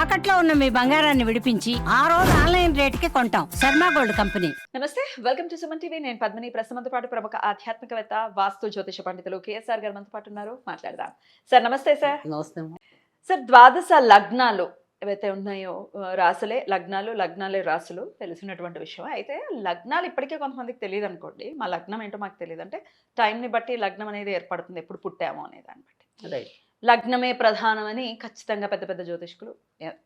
తాకట్లో ఉన్న మీ బంగారాన్ని విడిపించి ఆ రోజు ఆన్లైన్ రేటుకి కొంటాం. Sharma gold company. నమస్తే, వెల్కమ్ టు సుమన్ టీవీ. నేను పద్మిని. ప్రస్తుతంతో పాటు ప్రముఖ ఆధ్యాత్మికవేత్త, వాస్తు జ్యోతిష పండితులు కేఎస్ఆర్ గారు మనతో పాటు ఉన్నారు. మాట్లాడదాం. సార్ నమస్తే. సార్ నమస్తే. సార్, ద్వాదశ లగ్నాలు ఏవైతే ఉన్నాయో, రాసులే లగ్నాలు, లగ్నాలే రాసులు తెలిసినటువంటి విషయం. అయితే లగ్నాలు ఇప్పటికే కొంతమందికి తెలియదు అనుకోండి. మా లగ్నం ఏంటో మాకు తెలియదు అంటే టైంని బట్టి లగ్నం అనేది ఏర్పడుతుంది, ఎప్పుడు పుట్టామో అనే దాన్ని బట్టి. రైట్. లగ్నమే ప్రధానమని ఖచ్చితంగా పెద్ద పెద్ద జ్యోతిష్కులు,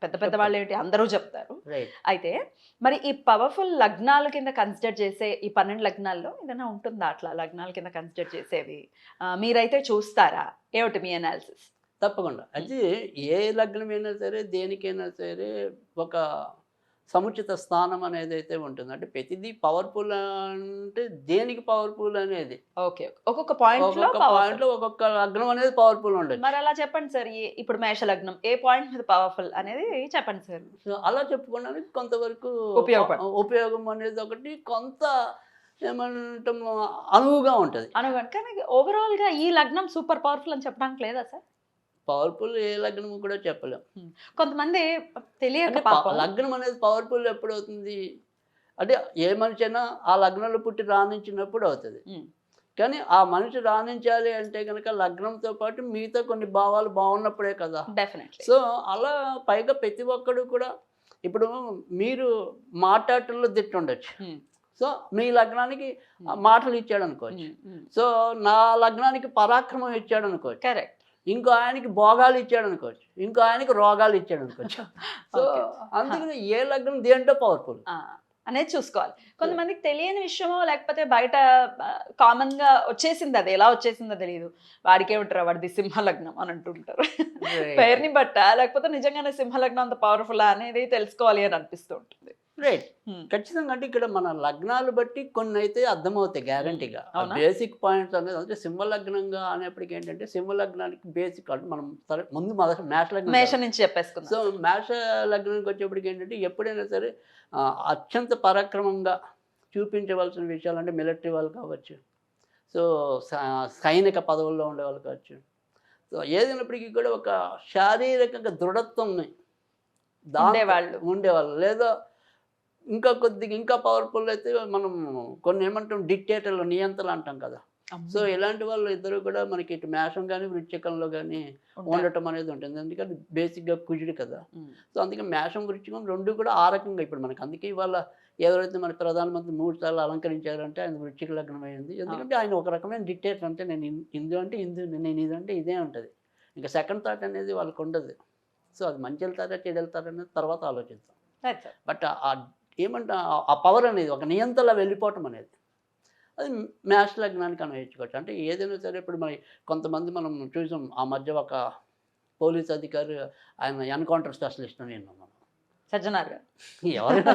పెద్ద పెద్ద వాళ్ళు ఏంటి అందరూ చెప్తారు. రైట్. అయితే మరి ఈ పవర్ఫుల్ లగ్నాల కింద కన్సిడర్ చేసే ఈ 12 లగ్నాల్లో ఏదైనా ఉంటుందా అట్లా లగ్నాల కింద కన్సిడర్ చేసేవి? మీరైతే చూస్తారా? ఏమిటి మీ అనాలిసిస్? తప్పకుండా. అయితే ఏ లగ్నమైనా సరే, దేనికైనా సరే ఒక సముచిత స్థానం అనేది అయితే ఉంటుంది. అంటే ప్రతిదీ పవర్ఫుల్ అంటే దేనికి పవర్ఫుల్ అనేది ఓకే, ఒక్కొక్క పాయింట్ లో ఒక్కొక్క లగ్నం అనేది పవర్ఫుల్ ఉండదు. మరి అలా చెప్పండి సార్. ఇప్పుడు మేష లగ్నం ఏ పాయింట్ మీద పవర్ఫుల్ అనేది చెప్పండి సార్. సో అలా చెప్పుకోవడానికి కొంతవరకు ఉపయోగం అనేది ఒకటి, కొంత ఏమంటాం అనువుగా ఉంటుంది. అనుకోండి. కానీ ఓవరాల్ గా ఈ లగ్నం సూపర్ పవర్ఫుల్ అని చెప్పడానికి లేదా సార్? పవర్ఫుల్ ఏ లగ్నం కూడా చెప్పలేం. కొంతమంది తెలియక లగ్నం అనేది పవర్ఫుల్ ఎప్పుడు అవుతుంది అంటే ఏ మనిషి అయినా ఆ లగ్నంలో పుట్టి రాణించినప్పుడు అవుతుంది. కానీ ఆ మనిషి రాణించాలి అంటే కనుక లగ్నంతో పాటు మిగతా కొన్ని భావాలు బాగున్నప్పుడే కదా. డెఫినెట్లీ. సో అలా పైగా ప్రతి ఒక్కడు కూడా ఇప్పుడు మీరు మాట్లాడటంలో దిట్టు ఉండొచ్చు. సో మీ లగ్నానికి మాటలు ఇచ్చాడు అనుకోవచ్చు. సో నా లగ్నానికి పరాక్రమం ఇచ్చాడు అనుకోవచ్చు. కరెక్ట్. ఇంకో ఆయనకి భోగాలు ఇచ్చాడు అనుకోవచ్చు, ఇంకో ఆయనకి రోగాలు ఇచ్చాడు అనుకోవచ్చు. సో అందుకని ఏ లగ్నం దేంట్లో పవర్ఫుల్ అనేది చూసుకోవాలి. కొంతమందికి తెలియని విషయమో లేకపోతే బయట కామన్ గా వచ్చేసింది, అది ఎలా వచ్చేసిందో తెలియదు. వాడికే ఉంటారు వాడిది సింహలగ్నం అని అంటుంటారు. పేరుని బట్ట లేకపోతే నిజంగానే సింహలగ్నం అంత పవర్ఫుల్ అనేది తెలుసుకోవాలి అని అనిపిస్తూ ఉంటుంది. రైట్. ఖచ్చితంగా. అంటే ఇక్కడ మన లగ్నాలు బట్టి కొన్ని అయితే అర్థమవుతాయి గ్యారంటీగా. బేసిక్ పాయింట్స్ అనేది అంటే సింహలగ్నంగా అనేప్పటికీ ఏంటంటే సింహలగ్నానికి బేసిక్ అంటే మనం ముందు మేష నుంచి చెప్పేసుకున్నాం. సో మేష లగ్నానికి వచ్చేప్పటికి ఏంటంటే ఎప్పుడైనా సరే అత్యంత పరాక్రమంగా చూపించవలసిన విషయాలు అంటే మిలిటరీ వాళ్ళు కావచ్చు, సో సైనిక పదవుల్లో ఉండేవాళ్ళు కావచ్చు. సో ఏదైనప్పటికీ కూడా ఒక శారీరకంగా దృఢత్వం ఉండేవాళ్ళు, లేదా ఇంకా కొద్దిగా ఇంకా పవర్ఫుల్ అయితే మనం కొన్ని ఏమంటాం డిక్టేటర్లు, నియంత్రణ అంటాం కదా. సో ఇలాంటి వాళ్ళు ఇద్దరు కూడా మనకి ఇటు మేషం కానీ వృశ్చికంలో కానీ ఉండటం అనేది ఉంటుంది. ఎందుకంటే బేసిక్గా కుజుడు కదా. సో అందుకే మేషం వృశ్చికం రెండు కూడా ఆ రకంగా ఇప్పుడు మనకి అందుకే ఇవాళ ఎవరైతే మన ప్రధానమంత్రి 3 సార్లు అలంకరించారంటే ఆయన వృశ్చిక లగ్నం అయింది. ఎందుకంటే ఆయన ఒక రకమైన డిక్టేటర్. అంటే నేను హిందూ అంటే హిందూ, నేను ఇదంటే ఇదే ఉంటుంది. ఇంకా సెకండ్ థాట్ అనేది వాళ్ళకి ఉండదు. సో అది మంచి వెళ్తారా చెడు వెళ్తారా అనేది తర్వాత ఆలోచిస్తాం. బట్ ఏమంటా ఆ పవర్ అనేది ఒక నియంత్రణ వెళ్ళిపోవటం అనేది అది మేష లగ్నానికి అన్వయించుకోవచ్చు. అంటే ఏదైనా సరే ఇప్పుడు మరి కొంతమంది మనం చూసాం ఆ మధ్య ఒక పోలీస్ అధికారి ఆయన ఎన్కౌంటర్ స్పెషలిస్ట్ అని విన్నాం మనం, సజ్జనార్ గారు. ఎవరైనా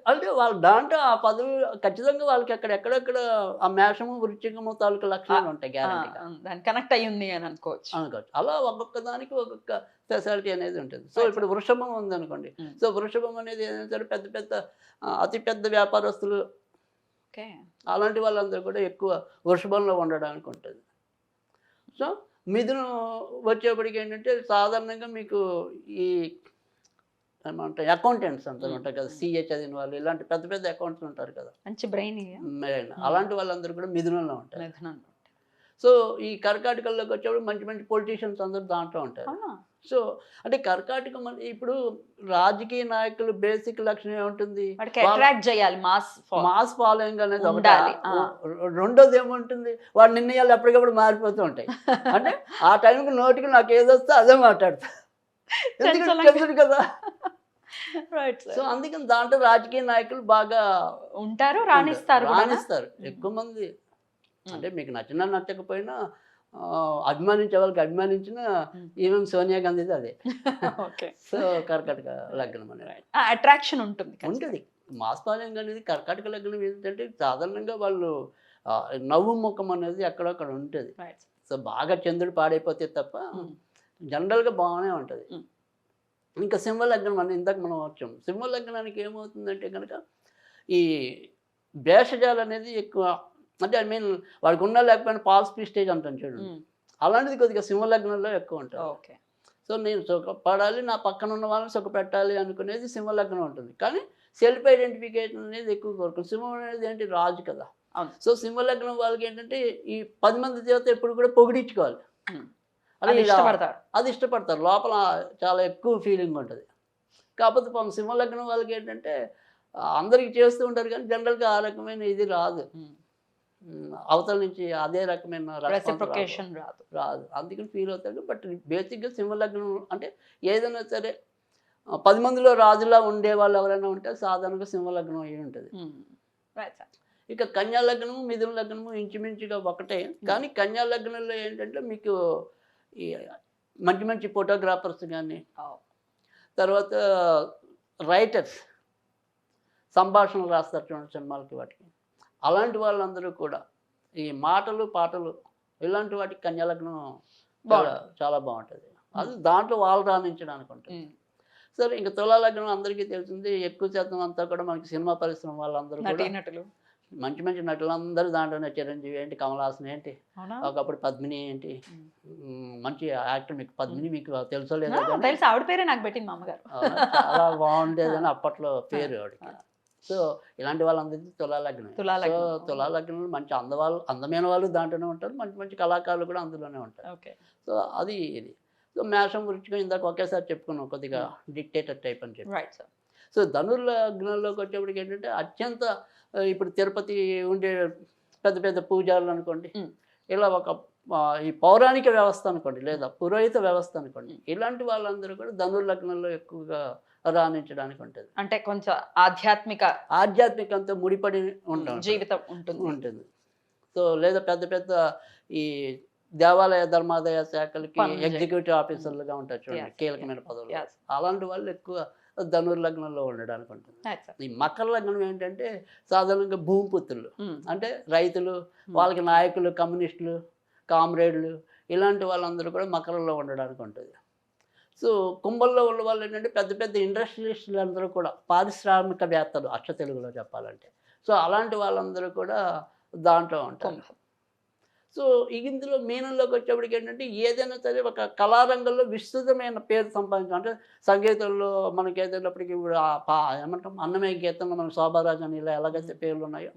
అంటే వాళ్ళ దాంట్లో ఆ పదవి ఖచ్చితంగా వాళ్ళకి ఎక్కడెక్కడ ఆ మేషము వృశ్చికము తాలూకు లక్షణాలు ఉంటాయి గ్యారంటీగా. దాన్ని కనెక్ట్ అయ్యి ఉంది అని అనుకోవచ్చు. అలా ఒక్కొక్క దానికి ఒక్కొక్క స్పెషాలిటీ అనేది ఉంటుంది. సో ఇప్పుడు వృషభం ఉందనుకోండి. సో వృషభం అనేది ఏదైనా సరే పెద్ద పెద్ద అతిపెద్ద వ్యాపారస్తులు అలాంటి వాళ్ళందరూ కూడా ఎక్కువ వృషభంలో ఉండడానికి ఉంటుంది. సో మిథునం వచ్చేప్పటికి ఏంటంటే సాధారణంగా మీకు ఈ ఏమంటారు అకౌంటెంట్స్ అంతా ఉంటారు కదా, సిఏ చదివిన వాళ్ళు, ఇలాంటి పెద్ద పెద్ద అకౌంట్స్ ఉంటారు కదా, మంచి బ్రెయిన్. అలాంటి వాళ్ళందరూ కూడా మిథునంలో ఉంటారు. సో ఈ కర్కాటకంలోకి వచ్చేప్పుడు మంచి మంచి పొలిటీషియన్స్ అందరూ దాంట్లో ఉంటారు. సో అంటే కర్కాటకం ఇప్పుడు రాజకీయ నాయకులు బేసిక్ లక్షణం ఏముంటుంది, మాస్ ఫాలోయింగ్ అనేది ఒకటి. రెండోది ఏముంటుంది, వాడి నిర్ణయాలు ఎప్పటికప్పుడు మారిపోతూ ఉంటాయి. అంటే ఆ టైంకి నోటికి నాకు ఏదొస్తే అదే మాట్లాడతా, ఎందుకంటే కదా. సో అందుకని దాంట్లో రాజకీయ నాయకులు బాగా ఉంటారు, రాణిస్తారు. ఎక్కువ మంది అంటే మీకు నచ్చినా నచ్చకపోయినా అభిమానించే వాళ్ళకి అభిమానించిన ఈవెన్ సోనియా గాంధీది అదే. సో కర్కాటక లగ్నం అనేది అట్రాక్షన్ ఉంటుంది. మాస్ ఫాలోయింగ్ అనేది కర్కాటక లగ్నం ఏంటంటే సాధారణంగా వాళ్ళు నవ్వు ముఖం అనేది ఎక్కడొక్కడ ఉంటుంది. సో బాగా చంద్రుడు పాడైపోతే తప్ప జనరల్గా బాగానే ఉంటుంది. ఇంకా సింహ లగ్నం అని ఇందాక మనం వచ్చాం. సింహ లగ్నానికి ఏమవుతుందంటే కనుక ఈ భేషజాలు అనేది ఎక్కువ. అంటే ఐ మీన్ వాడికి ఉన్నా లేకపోయినా పాల్స్ ప్రిస్టేజ్ అంటాను చూడండి, అలాంటిది కొద్దిగా సింహ లగ్నంలో ఎక్కువ ఉంటుంది. సో నేను సుఖపడాలి, నా పక్కన ఉన్న వాళ్ళని సుఖపెట్టాలి అనుకునేది సింహలగ్నం ఉంటుంది. కానీ సెల్ఫ్ ఐడెంటిఫికేషన్ అనేది ఎక్కువ కోరుకుంటుంది. సింహం అనేది ఏంటి, రాజు కదా. అవును. సో సింహలగ్నం వాళ్ళకి ఏంటంటే ఈ 10 మంది చేత ఎప్పుడు కూడా పొగిడించుకోవాలి. అది ఇష్టపడతారు. అది ఇష్టపడతారు. లోపల చాలా ఎక్కువ ఫీలింగ్ ఉంటుంది. కాకపోతే పాపం సింహలగ్నం వాళ్ళకి ఏంటంటే అందరికి చేస్తూ ఉంటారు కానీ జనరల్గా ఆ రకమైన ఇది రాదు. అవతల నుంచి అదే రకమైన రెసిప్రొకేషన్ రాదు. అందుకని ఫీల్ అవుతాడు. బట్ బేసిక్గా సింహలగ్నం అంటే ఏదైనా సరే 10 మందిలో రాజులా ఉండే వాళ్ళు ఎవరైనా ఉంటే సాధారణంగా సింహలగ్నం అయి ఉంటుంది. ఇక కన్యా లగ్నము, మిథున లగ్నము ఇంచుమించుగా ఒకటే. కానీ కన్యా లగ్నంలో ఏంటంటే మీకు ఈ మంచి మంచి ఫోటోగ్రాఫర్స్ కానీ, తర్వాత రైటర్స్ సంభాషణలు రాస్తారు చూడండి సినిమాలకి, వాటికి అలాంటి వాళ్ళందరూ కూడా ఈ మాటలు పాటలు ఇలాంటి వాటికి కన్యా లగ్నం చాలా బాగుంటుంది. అది దాంట్లో వాళ్ళు రాణించడానికి ఉంటుంది. సరే, ఇంకా తులా లగ్నం అందరికీ తెలిసింది. ఎక్కువ శాతం అంతా కూడా మనకి సినిమా పరిశ్రమ వాళ్ళందరూ కూడా మంచి మంచి నటులందరూ దాంట్లోనే. చిరంజీవి ఏంటి, కమల్ హాసన్ ఏంటి, ఒకప్పుడు పద్మిని ఏంటి, మంచి యాక్టర్. మీకు పద్మిని మీకు తెలుసో లేదో, ఆవిడ పేరే నాకు పెట్టింది మా అమ్మగారు. చాలా బాగుండేదని అప్పట్లో పేరు ఆవిడకి. సో ఇలాంటి వాళ్ళందరికీ తులా లగ్నం. సో తులా లగ్నంలో మంచి అందమైన వాళ్ళు దాంట్లోనే ఉంటారు, మంచి మంచి కళాకారులు కూడా అందులోనే ఉంటారు. సో అది ఇది. సో మేషం గురించి ఇందాక ఒకేసారి చెప్పుకున్నాం, కొద్దిగా డిక్టేటర్ టైప్ అని చెప్పి. సో ధనుర్లగ్నంలోకి వచ్చేప్పటికి ఏంటంటే అత్యంత ఇప్పుడు తిరుపతి ఉండే పెద్ద పెద్ద పూజారులు అనుకోండి, ఇలా ఒక ఈ పౌరాణిక వ్యవస్థ అనుకోండి, లేదా పురోహిత వ్యవస్థ అనుకోండి, ఇలాంటి వాళ్ళందరూ కూడా ధనుర్లగ్నంలో ఎక్కువగా రాణించడానికి ఉంటుంది. అంటే కొంచెం ఆధ్యాత్మికంతో ముడిపడి జీవితం ఉంటుంది. సో లేదా పెద్ద పెద్ద ఈ దేవాలయ ధర్మాదాయ శాఖలకి ఎగ్జిక్యూటివ్ ఆఫీసర్లుగా ఉంటారు చూడండి, కీలకమైన పదవులు. అలాంటి వాళ్ళు ఎక్కువ ధనుర్లగ్నంలో ఉండడానికి ఉంటుంది. ఈ మకర లగ్నం ఏంటంటే సాధారణంగా భూమిపుత్రులు, అంటే రైతులు, వాళ్ళకి నాయకులు, కమ్యూనిస్టులు, కామ్రేడ్లు, ఇలాంటి వాళ్ళందరూ కూడా మకరంలో ఉండడానికి ఉంటుంది. సో కుంభంలో ఉన్న వాళ్ళు ఏంటంటే పెద్ద పెద్ద ఇండస్ట్రియలిస్టులు అందరూ కూడా పారిశ్రామికవేత్తలు, అచ్చ తెలుగులో చెప్పాలంటే. సో అలాంటి వాళ్ళందరూ కూడా దాంట్లో ఉంటారు. సో ఇందులో మీనంలోకి వచ్చేప్పటికి ఏంటంటే ఏదైనా సరే ఒక కళారంగంలో విస్తృతమైన పేరు సంపాదించాం. అంటే సంగీతంలో మనకి ఏదైనప్పటికీ ఇప్పుడు ఏమంటాం, అన్నమయ్య గీతంలో మనకు శోభారాజు అని ఇలా ఎలాగైతే పేర్లు ఉన్నాయో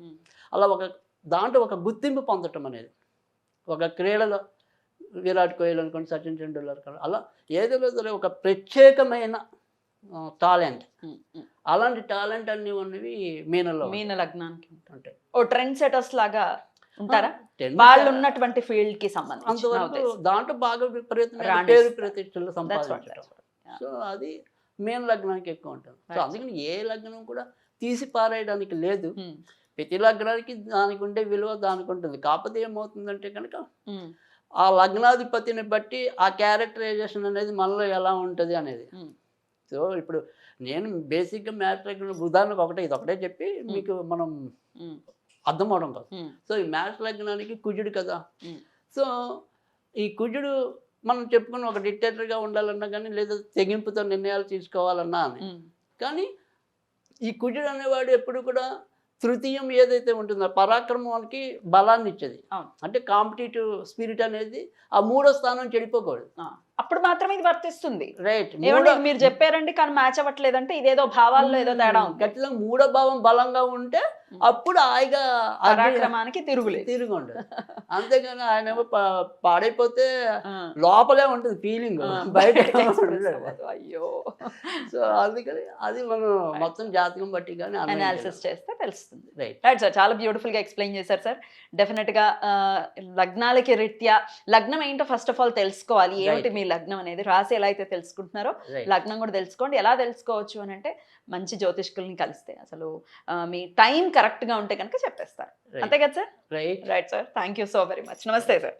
అలా దాంట్లో ఒక గుర్తింపు పొందటం అనేది, ఒక క్రీడలో విరాట్ కోహ్లీ అనుకోండి, సచిన్ టెండూల్కర్, అలా ఏదైనా సరే ఒక ప్రత్యేకమైన టాలెంట్, అలాంటి టాలెంట్ అన్నీ ఉన్నవి మీన లగ్నానికి ఉంటాయి. ఓ ట్రెండ్ సెటర్స్ లాగా ఉంటారా వాళ్ళు ఉన్నటువంటి ఫీల్డ్ కి సంబంధించి? అంతవరకు దాంట్లో బాగా విపరీతమైన పేరు ప్రతిష్టలు సంపాదించడం. సో అది మీన లగ్నానికి ఎక్కువ ఉంటుంది. సో అందుకని ఏ లగ్నం కూడా తీసి పారేయడానికి లేదు. ప్రతి లగ్నానికి దానికి ఉండే విలువ దానికి ఉంటుంది. కాకపోతే ఏమవుతుందంటే కనుక ఆ లగ్నాధిపతిని బట్టి ఆ క్యారెక్టరైజేషన్ అనేది మనలో ఎలా ఉంటుంది అనేది. సో ఇప్పుడు నేను బేసిక్గా మ్యాథ్స్ లగ్నం ఉదాహరణకు ఇది ఒకటే చెప్పి మీకు మనం అర్థం అవడం కాదు. సో ఈ మ్యాథ్స్ లగ్నానికి కుజుడు కదా. సో ఈ కుజుడు మనం చెప్పుకుని ఒక డిక్టేటర్గా ఉండాలన్నా కానీ, లేదా తెగింపుతో నిర్ణయాలు తీసుకోవాలన్నా అని, కానీ ఈ కుజుడు అనేవాడు ఎప్పుడు కూడా తృతీయం ఏదైతే ఉంటుందో పరాక్రమానికి బలాన్ని ఇచ్చేది. అంటే కాంపిటేటివ్ స్పిరిట్ అనేది ఆ 3వ స్థానం చెడిపోకూడదు. అప్పుడు మాత్రమే ఇది వర్తిస్తుంది. రైట్. మీరు చెప్పారండి కానీ మ్యాచ్ అవ్వట్లేదంటే ఇదేదో భావాల్లో ఏదో తేడా ఉంది. ఖచ్చితంగా 3వ భావం బలంగా ఉంటే అప్పుడు హాయిగా పరాక్రమానికి తిరుగు ఉండదు. అంతేగాని ఆయన ఏమో పాడైపోతే లోపలే ఉంటుంది ఫీలింగ్, బయట అయ్యో. సో అందుకని అది మనం మొత్తం జాతకం బట్టి కానీ అనాలిసిస్ చేస్తే తెలుస్తుంది. రైట్ సార్, చాలా బ్యూటిఫుల్ గా ఎక్స్ప్లెయిన్ చేశారు సార్. డెఫినెట్ గా లగ్నాలకి రీత్యా లగ్నం ఏంటో ఫస్ట్ ఆఫ్ ఆల్ తెలుసుకోవాలి. ఏమిటి మీ లగ్నం అనేది, రాసి ఎలా అయితే తెలుసుకుంటున్నారో లగ్నం కూడా తెలుసుకోండి. ఎలా తెలుసుకోవచ్చు అని అంటే మంచి జ్యోతిష్కుల్ని కలిస్తే, అసలు మీ టైం కరెక్ట్ గా ఉంటే కనుక చెప్పేస్తారు. అంతే కదా sir? Right sir, thank you so very much. నమస్తే సార్.